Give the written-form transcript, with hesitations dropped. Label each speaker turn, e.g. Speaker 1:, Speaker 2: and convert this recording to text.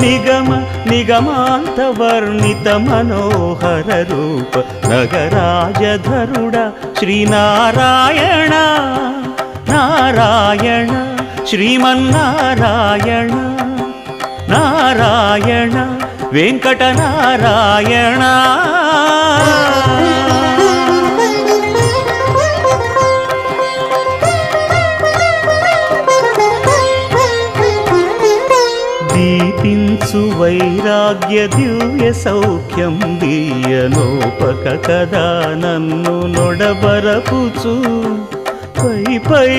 Speaker 1: నిగమ నిగమాంత వర్ణిత మనోహర రూప నగరాజధరుడ శ్రీనారాయణ నారాయణ శ్రీమన్నారాయణ నారాయణ వెంకటనారాయణ. దీపించు వైరాగ్య దివ్య సౌఖ్యం దీయనోపక కదా నన్ను నొడబరపుచు పై పై